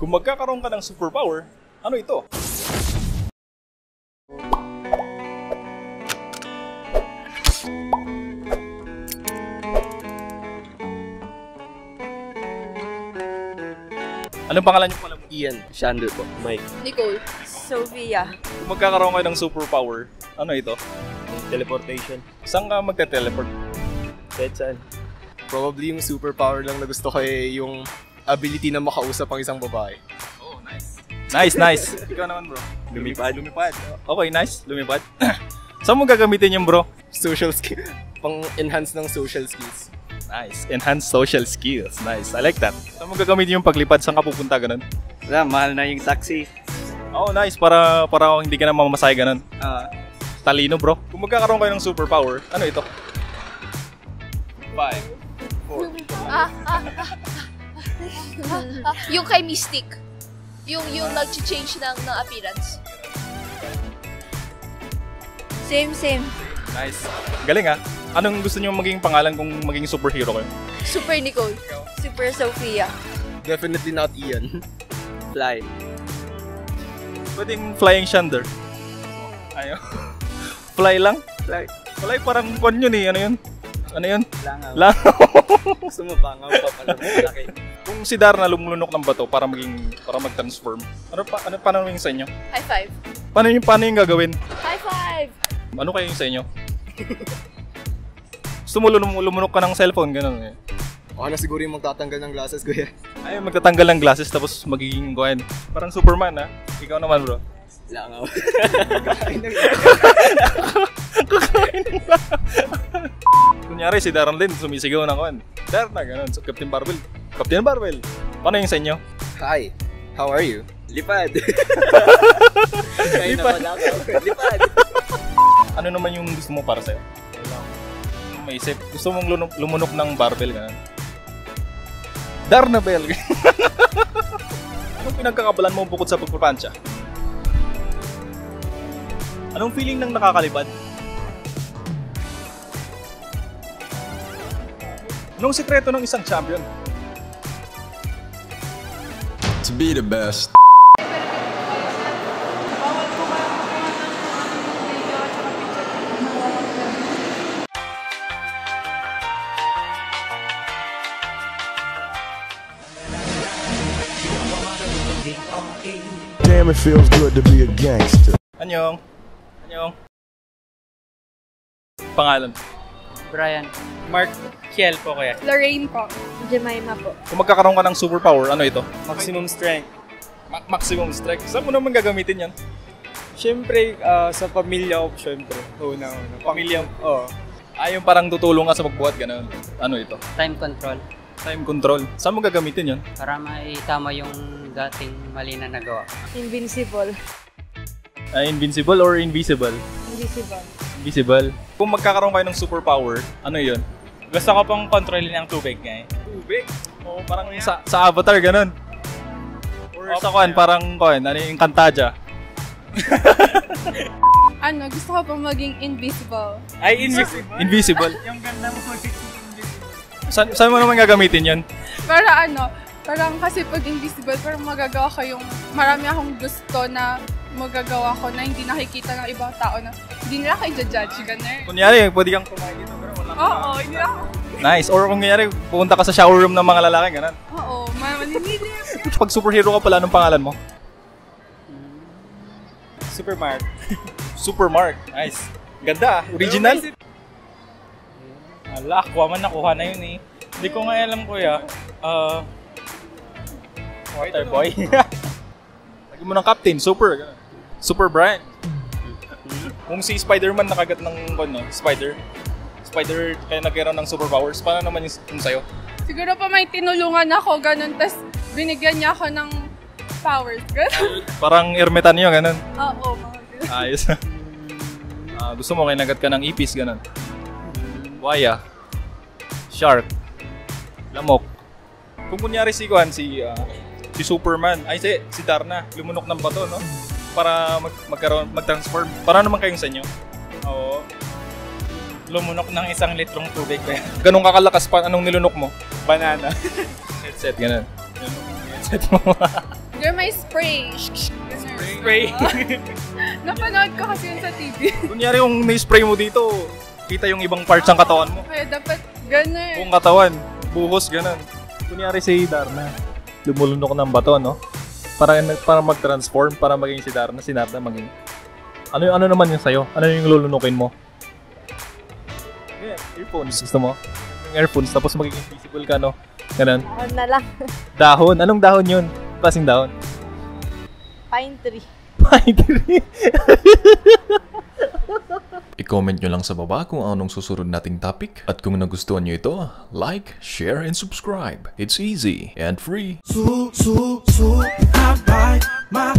Kung magkakaroon ka ng superpower, ano ito? Anong pangalan niyo pala? Ian, Shander po. Mike. Nicole. Sophia. Kung magkakaroon kayo ng superpower, ano ito? Teleportation. Saan ka magte-teleport? Kahit saan. Probably yung superpower lang na gusto ko yung ability na makausap ang isang babae. Oh, nice. Nice. Ikaw naman, bro. Lumipad. Okay, nice. Lumipad. Saan mo gagamitin yung bro? Social skill. Pang-enhance ng social skills. Nice. Enhance social skills. Nice. I like that. Saan mo gagamitin yung paglipad? Saan ka pupunta? Ganun? Wala, mahal na yung taxi. Oh, nice. Para hindi ka na mamamasay ganun. Talino, bro. Kung magkakaroon kayo ng superpower, ano ito? 5, 4. Yung kay Mystic. Yung nag-change ng appearance. Same. Nice. Galing ah. Anong gusto niyo maging pangalan kung maging superhero kayo? Super Nicole. Super Sophia. Definitely not Ian. Fly. Pwedeng flying Shander. Ayaw. Fly lang? Fly parang kon yun eh. Ano yun? Langaw. Gusto mo pangaw pa pala. Laki. Kung si Darna lumulunok ng bato para mag-transform, paano yung sa inyo? High five. Paano yung gagawin? High five! Ano kayo yung sa inyo? Gusto mo lumunok ka ng cellphone, gano'n eh. Ako na siguro yung magtatanggal ng glasses, kuya. Ay, magtatanggal ng glasses tapos magiging kuhan. Parang Superman ha? Ikaw naman bro. Langaw. Kakain ng Kunyari si Darren din sumisigaw ng kuhan. Darna, gano'n. So, Captain Barbell. Paano yung sa inyo? Hi, how are you? Lipad. Lipad. Ano naman yung gusto mo para sa'yo? Maisip. Gusto mong lumunok ng barbell gano'n? Darnabel. Anong pinagkakabalan mo bukod sa pagpapansya? Anong feeling ng nakakalibad? Anong sikreto ng isang champion? To be the best. Damn, it feels good to be a gangster. Anyong. Pangalan? Brian. Mark Kiel po kaya. Lorraine po. Jemima po. Kung magkakaroon ka ng superpower, ano ito? Maximum strength. Maximum strength. Saan mo naman gagamitin yan? Siyempre, sa pamilya ko, siyempre. Una. Pamilya? Oo. Yung parang tutulong ka sa magbuhat, gano'n. Ano ito? Time control. Time control. Saan mo gagamitin yan? Para maitama yung dating mali na nagawa. Invincible. Invincible or invisible? Invisible. Kung magkakaroon kayo ng superpower, ano yun? Gusto ko pong kontrolin ang tubig ngayon. Tubig? O parang sa Avatar, ganun. Or sa kuhan, parang kuhan, ano yung Encantadia. Gusto ko pong maging invisible. Ay, invisible. Invisible? Yung ganda mo magiging invisible. Saan mo naman gagamitin yun? Parang kasi pag invisible, parang magagawa ko yung marami akong gusto na magagawa ko na hindi nakikita ng ibang tao na hindi nila kayo judge, gano'n. Kunyari, pwede kang kumain dito, pero wala ka. Oo, hindi ako. Nice. Or kung kunyari, pupunta ka sa shower room ng mga lalaki, gano'n. Oo, maninilip. Pag superhero ka pala, anong pangalan mo? Supermark. Supermark. Nice. Ganda, original. Aquaman nakuha na yun eh. Hindi ko nga alam kuya. Waterboy. Lagi mo ng Captain, Super. Ganun. Super Brian. Kung si Spider-Man nakagat ng Spider kaya nagkaroon ng superpowers, paano naman yung sa'yo? Siguro pa may tinulungan ako, ganun. Tapos binigyan niya ako ng powers, ganun. Parang ermitan nyo, ganun. Oo, mga ganun. Ayos. Gusto mo kinagat ka ng ipis, ganun. Buhaya. Shark. Lamok. Kung kunyari si Superman, si Darna, lumunok ng bato, no? Para mag-transform. Para naman kayong sa inyo? Oo. Lumunok ng 1 litrong tubig. Ganun kakalakas pa, anong nilunok mo? Banana. Headset, ganun. Headset mo. may spray. Spray. Napanood ko kasi yun sa TV. Kunyari yung na-spray mo dito, kita yung ibang parts ng katawan mo. Kaya dapat ganun. Buong katawan, buhos, ganun. Kunyari si Darna, lumulunok ng bato, no? Para mag-transform, para maging si Darna maging... Ano naman yung sa'yo? Ano yung lulunukin mo? Yeah, earphones. Gusto mo? Yung earphones, tapos magiging invisible ka, no? Ganun. Dahon na lang. Dahon? Anong dahon yun? Klaseng dahon? Pine tree. Pine tree? I-comment nyo lang sa baba kung anong susunod nating topic. At kung nagustuhan nyo ito, like, share, and subscribe. It's easy and free. I bite my